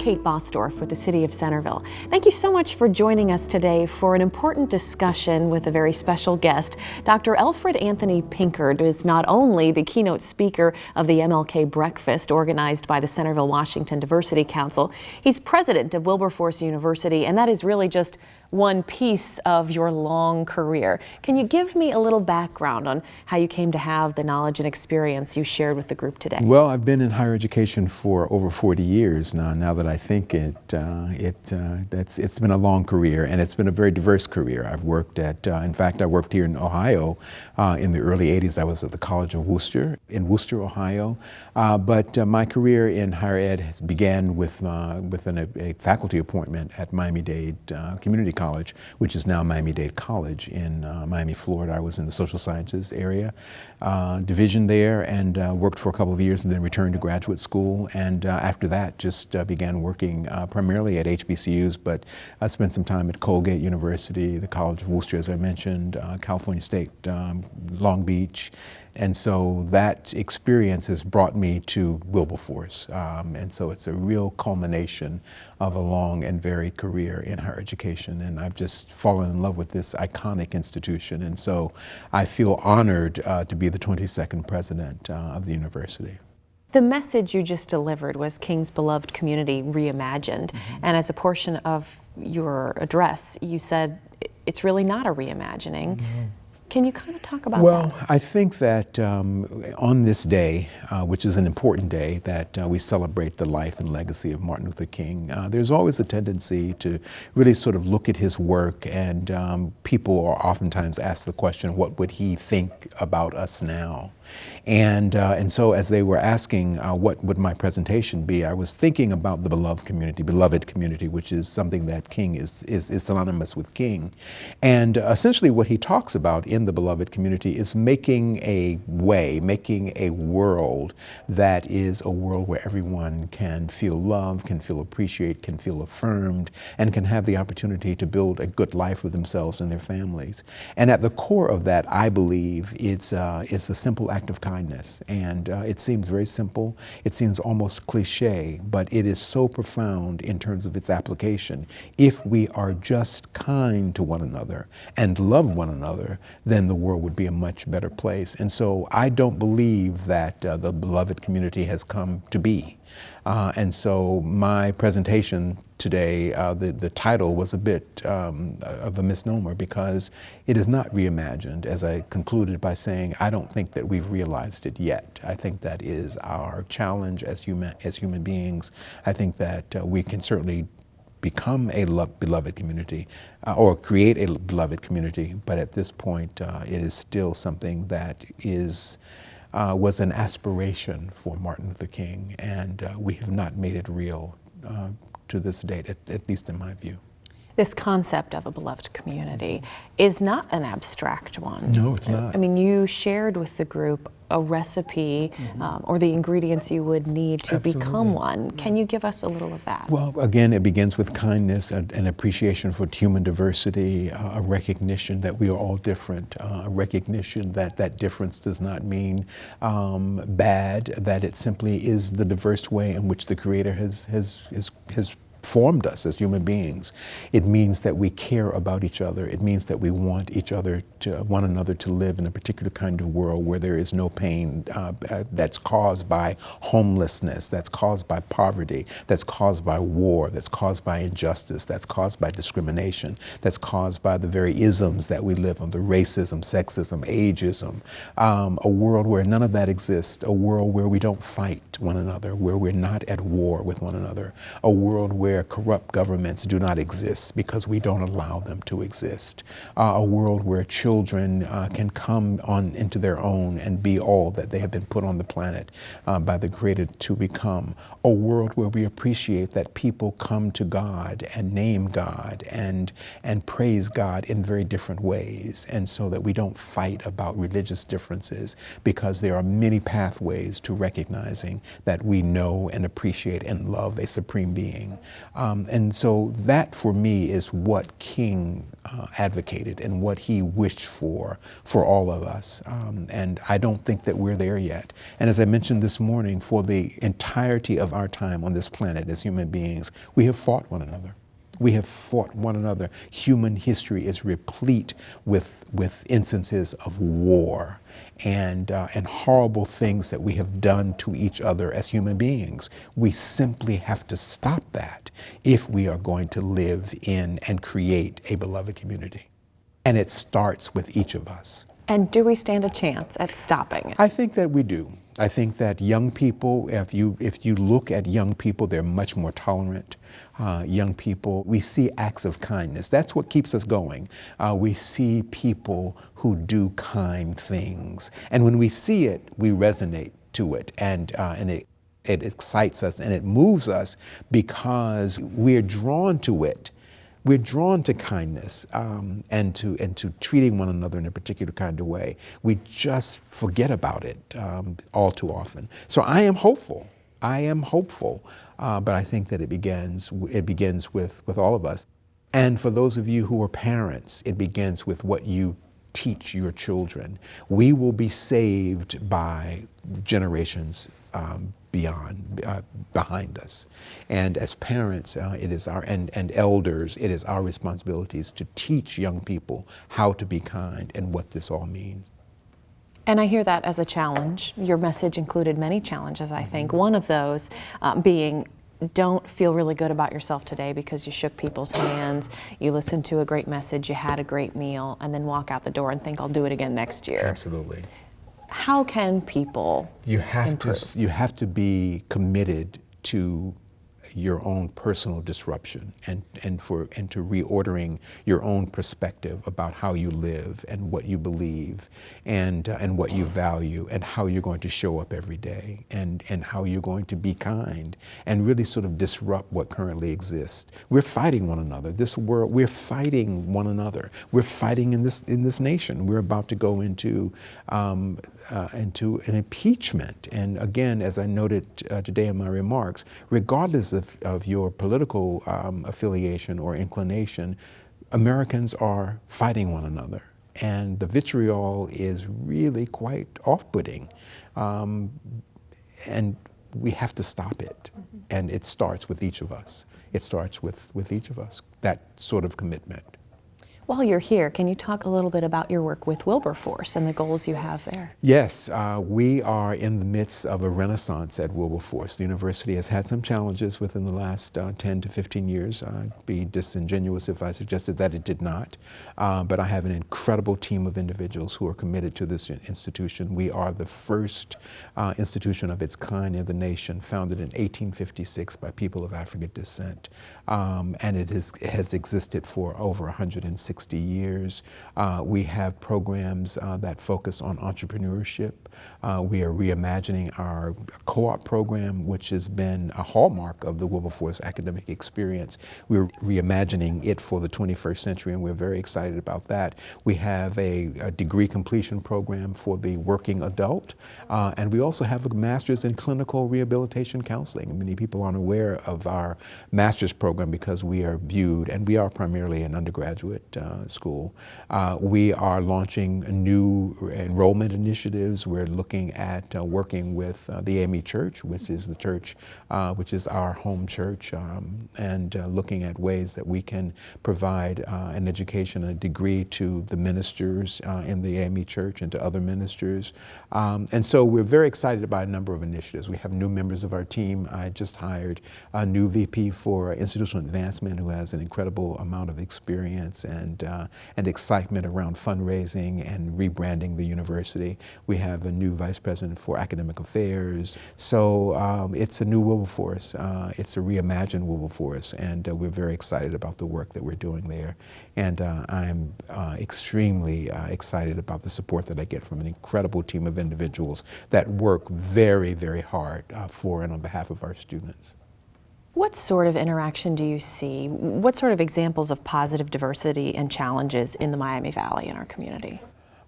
Kate Bosdorf with the City of Centerville. Thank you so much for joining us today for an important discussion with a very special guest. Dr. Elfred Anthony Pinkard is not only the keynote speaker of the MLK Breakfast organized by the Centerville Washington Diversity Council, he's president of Wilberforce University, and that is really just one piece of your long career. Can you give me a little background on how you came to have the knowledge and experience you shared with the group today? Well, I've been in higher education for over 40 years now. Now that I think it's been a long career, and it's been a very diverse career. I've worked at, in fact, I worked here in Ohio in the early 80s. I was at the College of Worcester in Worcester, Ohio. But my career in higher ed began with a faculty appointment at Miami-Dade Community College, which is now Miami-Dade College in Miami, Florida. I was in the social sciences area division there, and worked for a couple of years and then returned to graduate school. And after that, just began working primarily at HBCUs, but I spent some time at Colgate University, the College of Worcester, as I mentioned, California State, Long Beach. And so that experience has brought me to Wilberforce. And so it's a real culmination of a long and varied career in higher education. And I've just fallen in love with this iconic institution. And so I feel honored to be the 22nd president of the university. The message you just delivered was King's beloved community reimagined. And as a portion of your address, you said it's really not a reimagining. Can you kind of talk about that? Well, I think that on this day, which is an important day, that we celebrate the life and legacy of Martin Luther King, there's always a tendency to really sort of look at his work, and people are oftentimes asked the question, what would he think about us now? And so as they were asking what would my presentation be, I was thinking about the beloved community, which is something that King is synonymous with King. And essentially what he talks about in the beloved community is making a way, making a world that is a world where everyone can feel loved, can feel appreciated, can feel affirmed, and can have the opportunity to build a good life for themselves and their families. And at the core of that, I believe it's a simple act of kindness. And it seems very simple, it seems almost cliche, but it is so profound in terms of its application. If we are just kind to one another and love one another, then the world would be a much better place. And so I don't believe that the beloved community has come to be. And so my presentation today, the title was a bit of a misnomer, because it is not reimagined, as I concluded by saying, I don't think that we've realized it yet. I think that is our challenge as human beings. I think that we can certainly become a beloved community or create a beloved community, but at this point it is still something that was an aspiration for Martin Luther King, and we have not made it real to this date, at least in my view. This concept of a beloved community is not an abstract one. No, it's not. I mean, you shared with the group a recipe or the ingredients you would need to become one. Can you give us a little of that? Well, again, it begins with kindness, an appreciation for human diversity, a recognition that we are all different, a recognition that that difference does not mean bad, that it simply is the diverse way in which the Creator has formed us as human beings. It means that we care about each other. It means that we want one another to live in a particular kind of world where there is no pain that's caused by homelessness, that's caused by poverty, that's caused by war, that's caused by injustice, that's caused by discrimination, that's caused by the very isms that we live on, the racism, sexism, ageism. A world where none of that exists, a world where we don't fight one another, where we're not at war with one another, a world where corrupt governments do not exist because we don't allow them to exist, a world where children can come on into their own and be all that they have been put on the planet by the Creator to become, a world where we appreciate that people come to God and name God and praise God in very different ways, and so that we don't fight about religious differences, because there are many pathways to recognizing that we know and appreciate and love a supreme being. And so that for me is what King advocated and what he wished for all of us. And I don't think that we're there yet. And as I mentioned this morning, for the entirety of our time on this planet as human beings, we have fought one another. We have fought one another. Human history is replete with instances of war and horrible things that we have done to each other as human beings. We simply have to stop that if we are going to live in and create a beloved community. And it starts with each of us. And do we stand a chance at stopping it? I think that we do. I think that young people, if you look at young people, they're much more tolerant. Young people, we see acts of kindness. That's what keeps us going. We see people who do kind things. And when we see it, we resonate to it. And it excites us and it moves us because we're drawn to it. We're drawn to kindness and to treating one another in a particular kind of way. We just forget about it all too often. So I am hopeful. But I think that it begins with all of us. And for those of you who are parents, it begins with what you teach your children. We will be saved by generations behind us. And as parents, it is and elders, it is our responsibilities to teach young people how to be kind and what this all means. And I hear that as a challenge. Your message included many challenges, I think. One of those being, don't feel really good about yourself today because you shook people's hands, you listened to a great message, you had a great meal, and then walk out the door and think, I'll do it again next year. Absolutely. How can people improve? You have to be committed to your own personal disruption and to reordering your own perspective about how you live and what you believe and what you value and how you're going to show up every day and how you're going to be kind and really sort of disrupt what currently exists. We're fighting one another. This world, we're fighting one another. We're fighting in this nation. We're about to go into an impeachment. And again, as I noted today in my remarks, regardless of your political affiliation or inclination, Americans are fighting one another. And the vitriol is really quite off-putting. And we have to stop it. Mm-hmm. And it starts with each of us. It starts with each of us, that sort of commitment. While you're here, can you talk a little bit about your work with Wilberforce and the goals you have there? Yes, we are in the midst of a renaissance at Wilberforce. The university has had some challenges within the last 10 to 15 years. I'd be disingenuous if I suggested that it did not. But I have an incredible team of individuals who are committed to this institution. We are the first institution of its kind in the nation, founded in 1856 by people of African descent. And it has existed for over 160 years. We have programs that focus on entrepreneurship. We are reimagining our co-op program, which has been a hallmark of the Wilberforce academic experience. We're reimagining it for the 21st century, and we're very excited about that. We have a degree completion program for the working adult, and we also have a master's in clinical rehabilitation counseling. Many people aren't aware of our master's program because we are viewed, and we are primarily an undergraduate school. We are launching new enrollment initiatives. We're looking at working with the AME Church, which is the church, which is our home church, and looking at ways that we can provide an education, a degree to the ministers in the AME Church and to other ministers. And so we're very excited about a number of initiatives. We have new members of our team. I just hired a new VP for institutional advancement who has an incredible amount of experience and excitement around fundraising and rebranding the university. We have a new vice president for academic affairs. So it's a new Wilberforce. It's a reimagined Wilberforce, and we're very excited about the work that we're doing there. And I'm extremely excited about the support that I get from an incredible team of individuals that work very, very hard for and on behalf of our students. What sort of interaction do you see? What sort of examples of positive diversity and challenges in the Miami Valley in our community?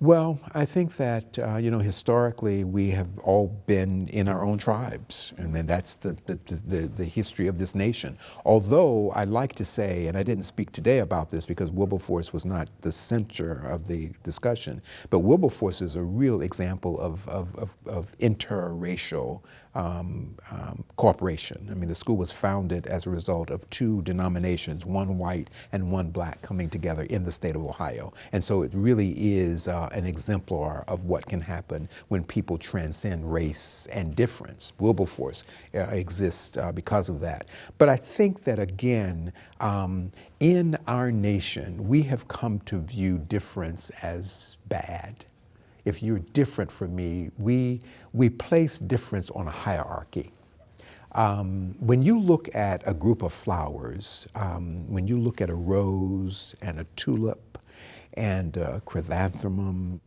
Well, I think that, historically we have all been in our own tribes, and then that's the history of this nation. Although I like to say, and I didn't speak today about this because Wilberforce was not the center of the discussion, but Wilberforce is a real example of interracial cooperation. I mean, the school was founded as a result of two denominations, one white and one black, coming together in the state of Ohio. And so it really is an exemplar of what can happen when people transcend race and difference. Wilberforce exists because of that. But I think that, again, in our nation, we have come to view difference as bad. If you're different from me, we place difference on a hierarchy. When you look at a group of flowers, when you look at a rose and a tulip and a chrysanthemum,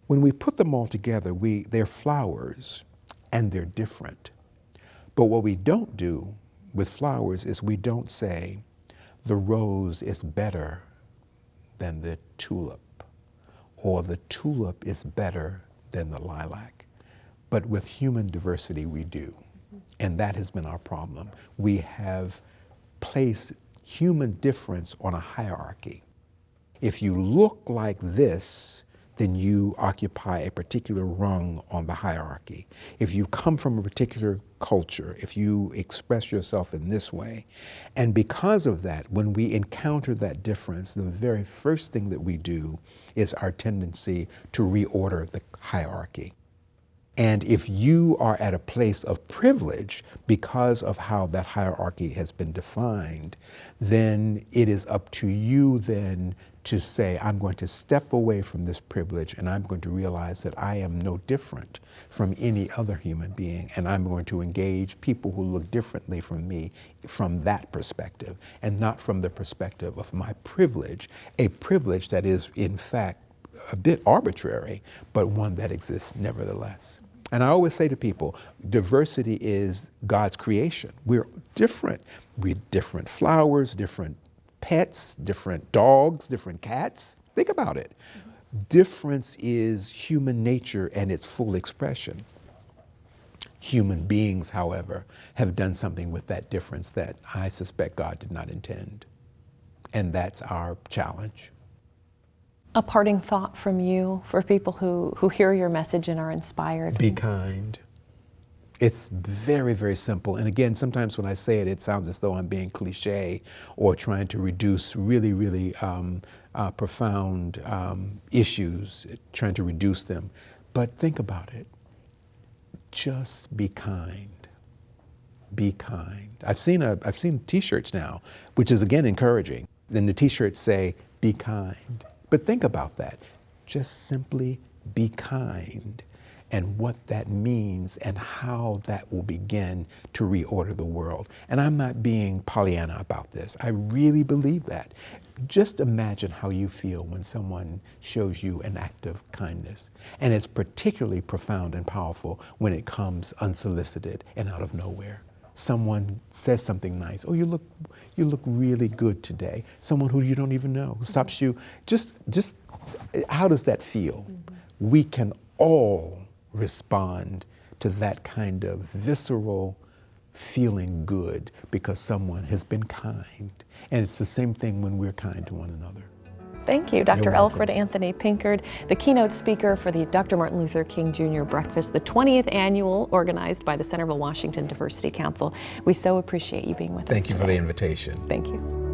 when we put them all together, they're flowers and they're different. But what we don't do with flowers is we don't say the rose is better than the tulip, or the tulip is better than the lilac. But with human diversity, we do. And that has been our problem. We have placed human difference on a hierarchy. If you look like this, then you occupy a particular rung on the hierarchy. If you come from a particular culture, if you express yourself in this way, and because of that, when we encounter that difference, the very first thing that we do is our tendency to reorder the hierarchy. And if you are at a place of privilege because of how that hierarchy has been defined, then it is up to you then to say, I'm going to step away from this privilege and I'm going to realize that I am no different from any other human being, and I'm going to engage people who look differently from me from that perspective and not from the perspective of my privilege, a privilege that is in fact a bit arbitrary, but one that exists nevertheless. And I always say to people, diversity is God's creation. We're different. We're different flowers, different pets, different dogs, different cats. Think about it. Difference is human nature and its full expression. Human beings, however, have done something with that difference that I suspect God did not intend. And that's our challenge. A parting thought from you for people who hear your message and are inspired? Be kind. It's very, very simple. And again, sometimes when I say it, it sounds as though I'm being cliche or trying to reduce really, really profound issues, trying to reduce them. But think about it. Just be kind. Be kind. I've seen T-shirts now, which is again encouraging. Then the T-shirts say, be kind. But think about that. Just simply be kind, and what that means and how that will begin to reorder the world. And I'm not being Pollyanna about this. I really believe that. Just imagine how you feel when someone shows you an act of kindness. And it's particularly profound and powerful when it comes unsolicited and out of nowhere. Someone says something nice. Oh, you look really good today. Someone who you don't even know stops you. Just how does that feel? Mm-hmm. We can all respond to that kind of visceral feeling good because someone has been kind. And it's the same thing when we're kind to one another. Thank you, Dr. Elfred Anthony Pinkard, the keynote speaker for the Dr. Martin Luther King Jr. Breakfast, the 20th annual, organized by the Centerville Washington Diversity Council. We so appreciate you being with us Thank you today. for the invitation. Thank you.